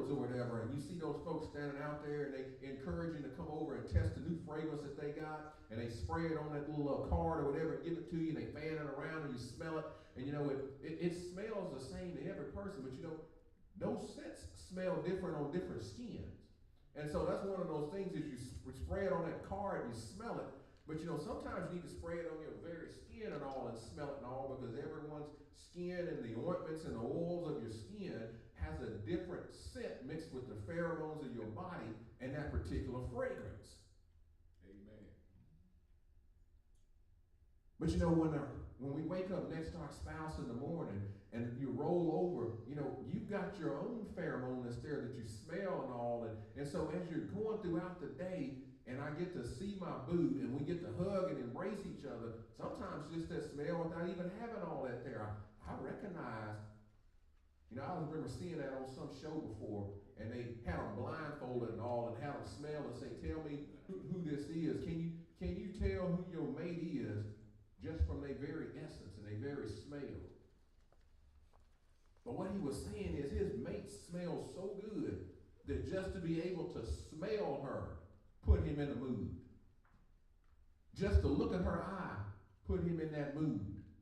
awards or whatever, and you see those folks standing out there and they encourage you to come over and test the new fragrance that they got, and they spray it on that little card or whatever and give it to you, and they fan it around and you smell it, and it smells the same to every person, but those scents smell different on different skins. And so that's one of those things is you spray it on that card and you smell it. But sometimes you need to spray it on your very skin and all and smell it and all, because everyone's skin and the ointments and the oils of your skin has a different scent mixed with the pheromones of your body and that particular fragrance. Amen. But when we wake up next to our spouse in the morning and you roll over, you've got your own pheromone that's there that you smell and all. And so as you're going throughout the day, and I get to see my boo, and we get to hug and embrace each other, sometimes just that smell without even having all that there. I recognize, I remember seeing that on some show before, and they had them blindfolded and all, and had them smell and say, tell me who this is. Can you tell who your mate is just from their very essence and their very smell? But what he was saying is his mate smells so good that just to be able to smell her put him in a mood. Just to look at her eye put him in that mood.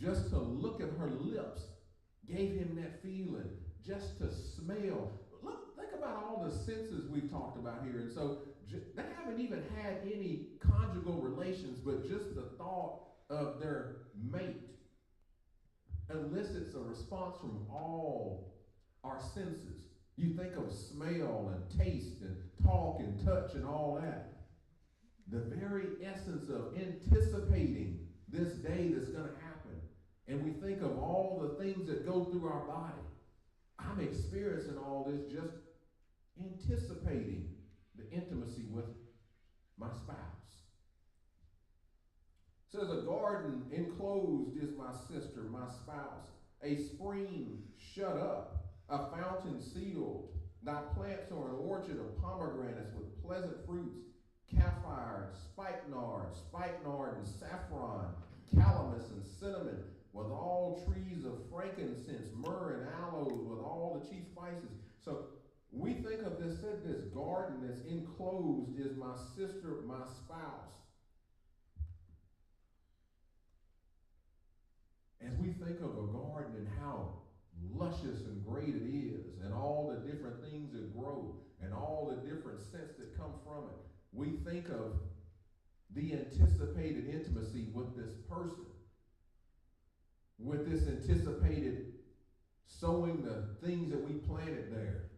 Just to look at her lips gave him that feeling. Just to smell. Look, think about all the senses we've talked about here. And so they haven't even had any conjugal relations, but just the thought of their mate elicits a response from all our senses. You think of smell and taste and talk and touch and all that. The very essence of anticipating this day that's going to happen. And we think of all the things that go through our body. I'm experiencing all this just anticipating the intimacy with my spouse. It says, a garden enclosed is my sister, my spouse. A spring shut up. A fountain sealed, thy plants are an orchard of pomegranates with pleasant fruits, camphire, spikenard, and saffron, calamus and cinnamon, with all trees of frankincense, myrrh and aloes, with all the chief spices. So we think of this garden that's enclosed is my sister, my spouse. As we think of a garden and how luscious and great it is, and all the different things that grow, and all the different scents that come from it, we think of the anticipated intimacy with this person, with this anticipated sowing the things that we planted there.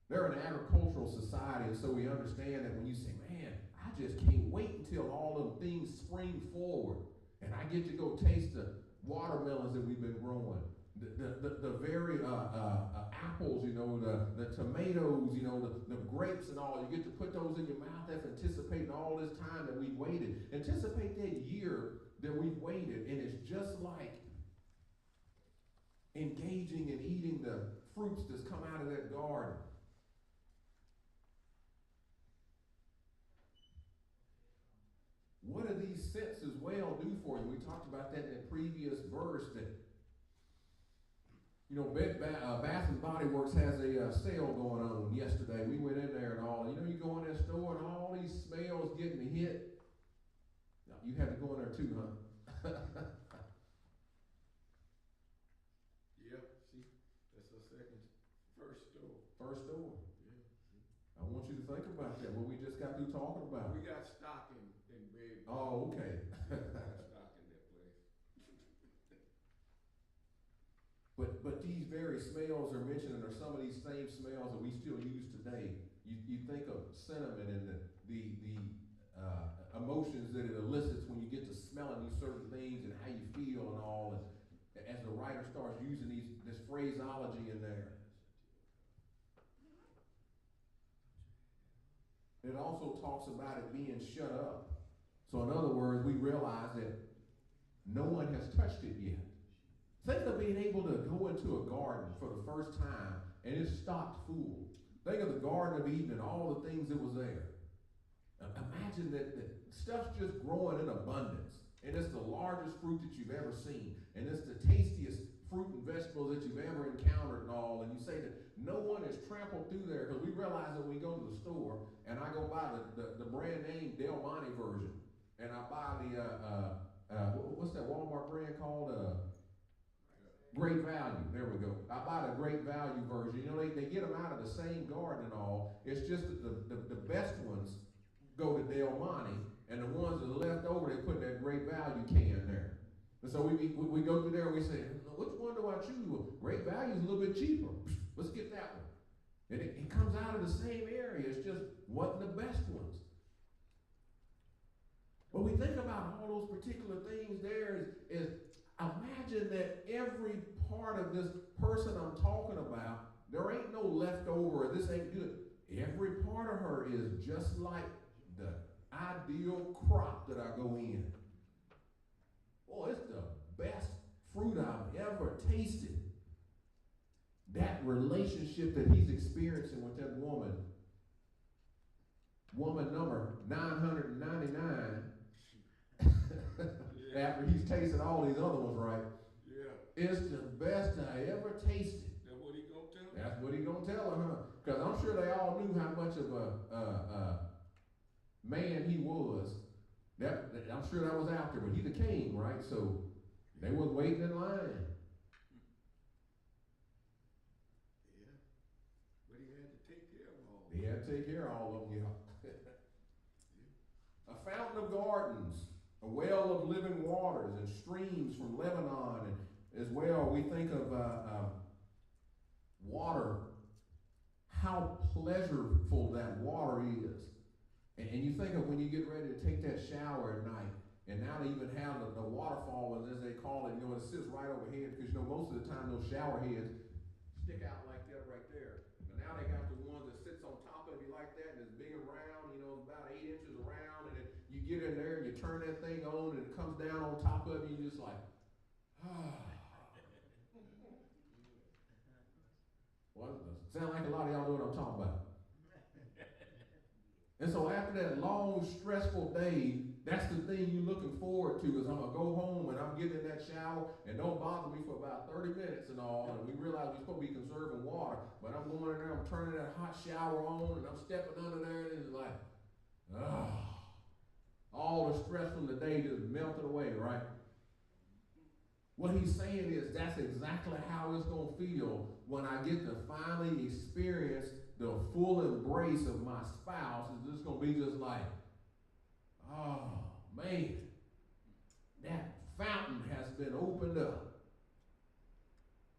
They're an agricultural society, and so we understand that when you say, man, I just can't wait until all of things spring forward, and I get to go taste the watermelons that we've been growing, the very apples, the tomatoes, the grapes and all. You get to put those in your mouth. That's anticipating all this time that we've waited. Anticipate that year that we've waited, and it's just like engaging and eating the fruits that's come out of that garden. What do these scents as well do for you? We talked about that in that previous verse that Bath and Body Works has a sale going on yesterday. We went in there and all. You go in that store and all these smells getting hit. Now, you had to go in there too, huh? Yep, see, that's our first store. First store. Yeah. I want you to think about that, what we just got through talking about. We got stock in bed. Oh, okay. We got stock in that place. But these very smells are mentioned, and are some of these same smells that we still use today. You think of cinnamon and the emotions that it elicits when you get to smelling these certain things and how you feel and all. And as the writer starts using this phraseology in there. It also talks about it being shut up. So in other words, we realize that no one has touched it yet. Think of being able to go into a garden for the first time and it's stocked full. Think of the Garden of Eden and all the things that was there. Imagine that stuff's just growing in abundance, and it's the largest fruit that you've ever seen, and it's the tastiest fruit and vegetables that you've ever encountered and all, and you say that no one has trampled through there, because we realize that when we go to the store, and I go buy the brand name Del Monte version, and I buy what's that Walmart brand called? Great Value. There we go. I buy the Great Value version. You know, they get them out of the same garden and all. It's just that the best ones go to Del Monte, and the ones that are left over, they put that Great Value can there. And so we go through there and we say, which one do I choose? Well, Great Value is a little bit cheaper. Let's get that one. And it comes out of the same area. It's just wasn't the best ones. But we think about all those particular things there is imagine that every part of this person I'm talking about, there ain't no leftover, this ain't good. Every part of her is just like the ideal crop that I go in. Boy, it's the best fruit I've ever tasted. That relationship that he's experiencing with that woman number 999, after he's tasted all these other ones, right? Yeah. It's the best I ever tasted. That's what he gonna tell her? That's what he gonna tell her, huh? Because I'm sure they all knew how much of a man he was. I'm sure that was out there, but he's the king, right? So they was waiting in line. Yeah. But he had to take care of all. He had to take care of all of them, yeah. A fountain of gardens, a well of living waters, and streams from Lebanon, and as well we think of water, how pleasurable that water is. And you think of when you get ready to take that shower at night, and now they even have the waterfall, as they call it, it sits right overhead, because most of the time those shower heads stick out like that right there. But now they got the one that sits on top of you like that, and it's big and round, about 8 inches around, and you get in there and you turn that thing on, and it comes down on top of you, and you're just like, well, it sounds like a lot of y'all know what I'm talking about. And so after that long, stressful day, that's the thing you're looking forward to, is I'm going to go home and I'm getting in that shower, and don't bother me for about 30 minutes and all. And we realize we're supposed to be conserving water, but I'm going in there, I'm turning that hot shower on, and I'm stepping under there, and it's like, all the stress from the day just melted away, right? What he's saying is that's exactly how it's going to feel when I get to finally experience the full embrace of my spouse. Is just going to be just like, oh, man, that fountain has been opened up.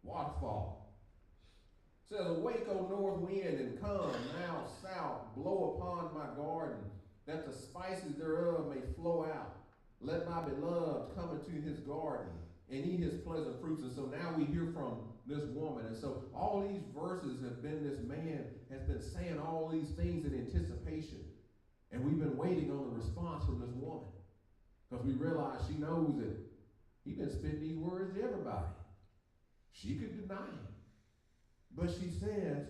Waterfall. It says, awake, O north wind, and come now south, blow upon my garden, that the spices thereof may flow out. Let my beloved come into his garden and eat his pleasant fruits. And so now we hear from this woman. And so all these verses have been, this man has been saying all these things in anticipation. And we've been waiting on the response from this woman, because we realize she knows that he's been spitting these words to everybody. She could deny him. But she says,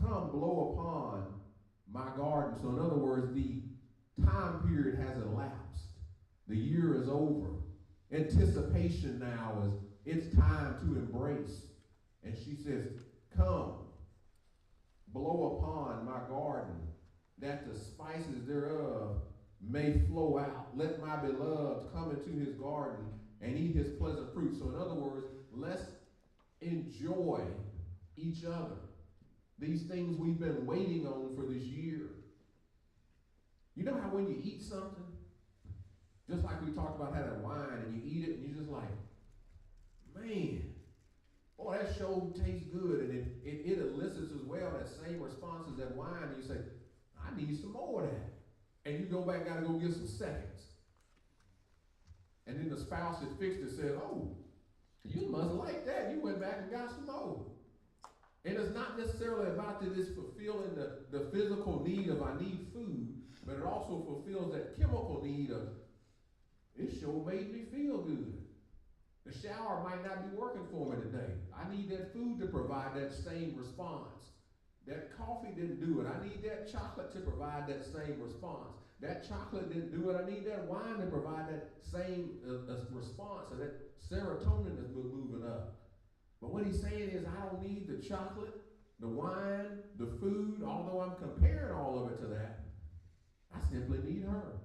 come blow upon my garden. So in other words, the time period has elapsed. The year is over. Anticipation now is it's time to embrace. And she says, come, blow upon my garden, that the spices thereof may flow out. Let my beloved come into his garden and eat his pleasant fruit. So in other words, let's enjoy each other. These things we've been waiting on for this year. You know how when you eat something, just like we talked about having wine, and you eat it and you're just like, man, boy, that sure tastes good. And it elicits as well that same response as that wine. And you say, I need some more of that. And you go back, got to go get some seconds. And then the spouse that fixed it said, oh, you must like that. You went back and got some more. And it's not necessarily about that it's fulfilling the physical need of I need food, but it also fulfills that chemical need of it sure made me feel good. The shower might not be working for me today. I need that food to provide that same response. That coffee didn't do it. I need that chocolate to provide that same response. That chocolate didn't do what I need. That wine to provide that same response, and that serotonin is moving up. But what he's saying is, I don't need the chocolate, the wine, the food, although I'm comparing all of it to that. I simply need her.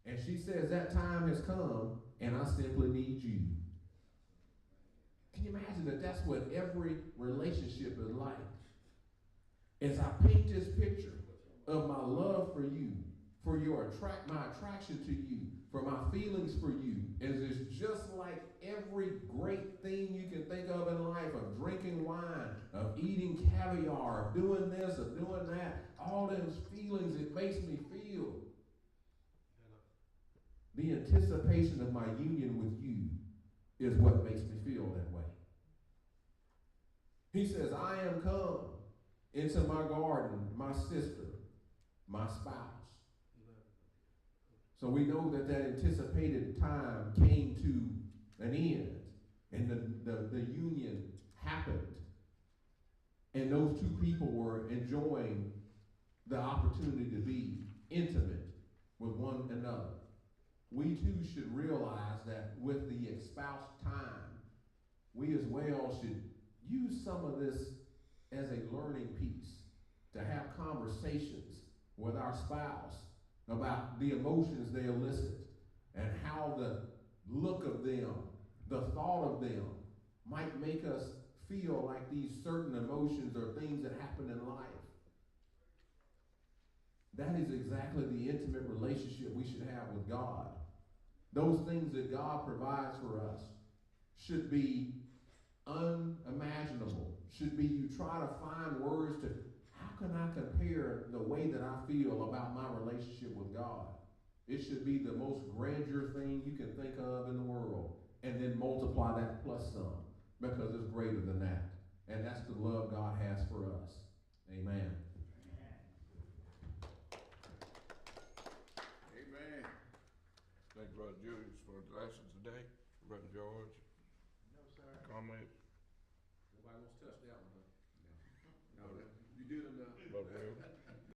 And she says, that time has come, and I simply need you. Can you imagine that that's what every relationship is like? As I paint this picture of my love for you, for my attraction to you, for my feelings for you, as it's just like every great thing you can think of in life, of drinking wine, of eating caviar, of doing this, of doing that, all those feelings it makes me feel. The anticipation of my union with you is what makes me feel that way. He says, I am come into my garden, my sister, my spouse. So we know that anticipated time came to an end, and the union happened. And those two people were enjoying the opportunity to be intimate with one another. We too should realize that with the espoused time, we as well should use some of this as a learning piece, to have conversations with our spouse about the emotions they elicit and how the look of them, the thought of them might make us feel like these certain emotions or things that happen in life. That is exactly the intimate relationship we should have with God. Those things that God provides for us should be unimaginable. Should be you try to find words to, how can I compare the way that I feel about my relationship with God? It should be the most grandeur thing you can think of in the world, and then multiply that plus some, because it's greater than that. And that's the love God has for us. Amen. Amen. Thank you, Brother Julius, for the lesson today. Brother George, No, sir. comment? Nobody wants to touch that one, huh? No, you did enough.